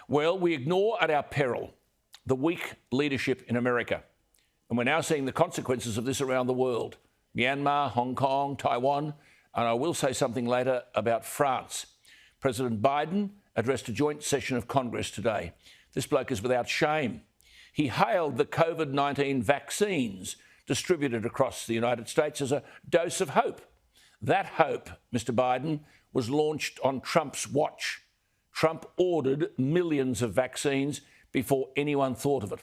Well, we ignore at our peril the weak leadership in America. And we're now seeing the consequences of this around the world. Myanmar, Hong Kong, Taiwan, and I will say something later about France. President Biden addressed a joint session of Congress today. This bloke is without shame. He hailed the COVID-19 vaccines distributed across the United States as a dose of hope. That hope, Mr. Biden, was launched on Trump's watch. Trump ordered millions of vaccines before anyone thought of it.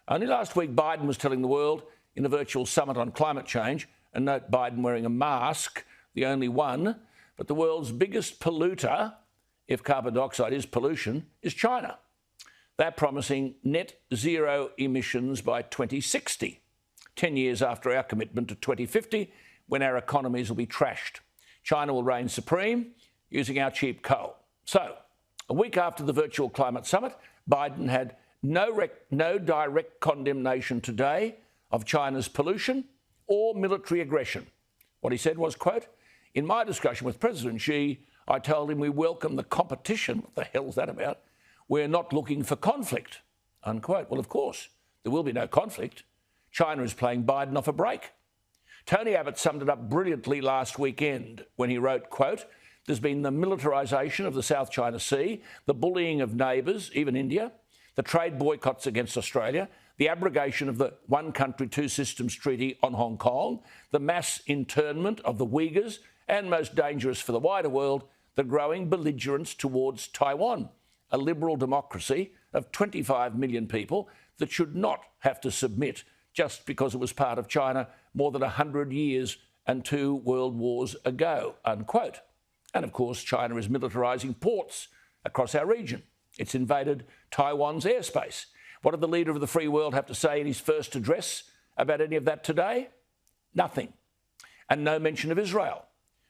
Only last week, Biden was telling the world in a virtual summit on climate change, and note Biden wearing a mask, the only one, but the world's biggest polluter, if carbon dioxide is pollution, is China. They're promising net zero emissions by 2060, 10 years after our commitment to 2050, when our economies will be trashed. China will reign supreme using our cheap coal. So, a week after the virtual climate summit, Biden had no direct condemnation today of China's pollution or military aggression. What he said was, quote, "In my discussion with President Xi, I told him we welcome the competition." What the hell is that about? "We're not looking for conflict," unquote. Well, of course, there will be no conflict. China is playing Biden off a break. Tony Abbott summed it up brilliantly last weekend when he wrote, quote, "There's been the militarisation of the South China Sea, the bullying of neighbours, even India, the trade boycotts against Australia, the abrogation of the One Country, Two Systems Treaty on Hong Kong, the mass internment of the Uyghurs, and most dangerous for the wider world, the growing belligerence towards Taiwan, a liberal democracy of 25 million people that should not have to submit just because it was part of China more than 100 years and 2 world wars ago," unquote. And of course, China is militarising ports across our region. It's invaded Taiwan's airspace. What did the leader of the free world have to say in his first address about any of that today? Nothing. And no mention of Israel,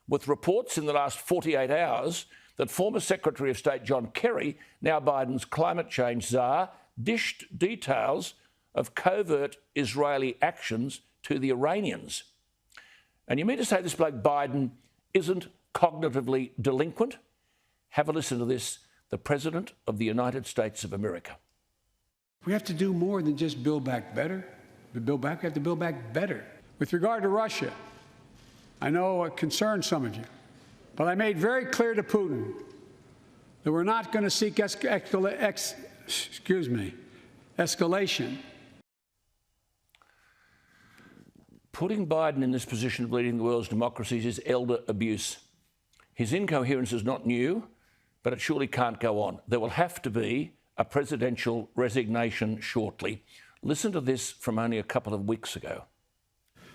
with reports in the last 48 hours that former Secretary of State John Kerry, now Biden's climate change czar, dished details of covert Israeli actions to the Iranians. And you mean to say this bloke Biden isn't cognitively delinquent? Have a listen to this, the President of the United States of America. We have to do more than just build back better. We have to build back better. With regard to Russia, I know it concerns some of you, but I made very clear to Putin that we're not going to seek escalation. Putting Biden in this position of leading the world's democracies is elder abuse. His incoherence is not new, but it surely can't go on. There will have to be a presidential resignation shortly. Listen to this from only a couple of weeks ago.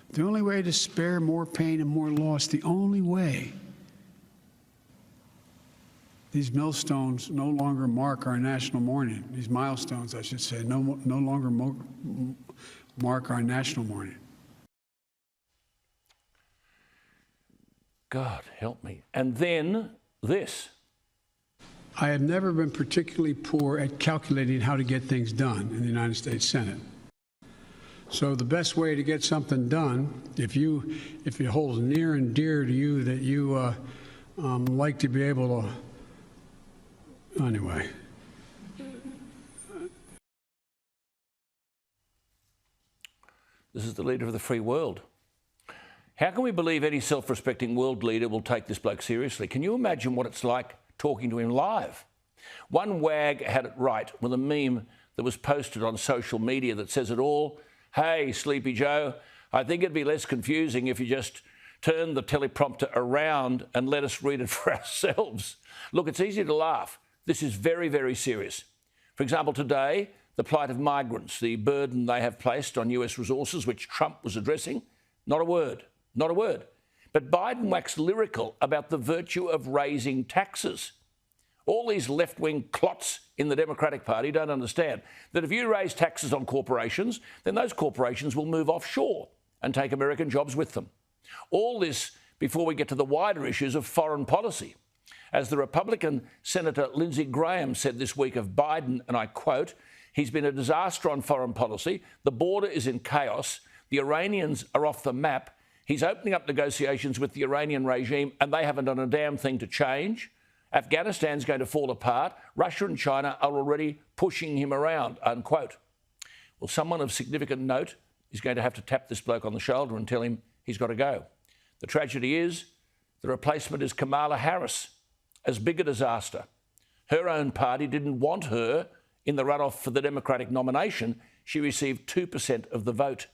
The only way to spare more pain and more loss, the only way, these millstones no longer mark our national mourning. These milestones, I should say, no longer mark our national mourning. God help me. And then this. I have never been particularly poor at calculating how to get things done in the United States Senate. So the best way to get something done, if it holds near and dear to you that you like to be able to, anyway. This is the leader of the free world. How can we believe any self-respecting world leader will take this bloke seriously? Can you imagine what it's like talking to him live? One wag had it right with a meme that was posted on social media that says it all. "Hey, Sleepy Joe, I think it'd be less confusing if you just turned the teleprompter around and let us read it for ourselves." Look, it's easy to laugh. This is very, very serious. For example, today, the plight of migrants, the burden they have placed on US resources, which Trump was addressing, not a word. Not a word. But Biden waxed lyrical about the virtue of raising taxes. All these left-wing clots in the Democratic Party don't understand that if you raise taxes on corporations, then those corporations will move offshore and take American jobs with them. All this before we get to the wider issues of foreign policy. As the Republican Senator Lindsey Graham said this week of Biden, and I quote, "He's been a disaster on foreign policy. The border is in chaos. The Iranians are off the map. He's opening up negotiations with the Iranian regime and they haven't done a damn thing to change. Afghanistan's going to fall apart. Russia and China are already pushing him around, unquote. Well, someone of significant note is going to have to tap this bloke on the shoulder and tell him he's got to go. The tragedy is the replacement is Kamala Harris. As big a disaster. Her own party didn't want her in the runoff for the Democratic nomination. She received 2% of the vote.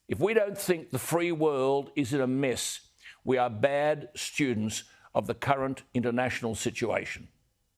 If we don't think the free world is in a mess, we are bad students of the current international situation.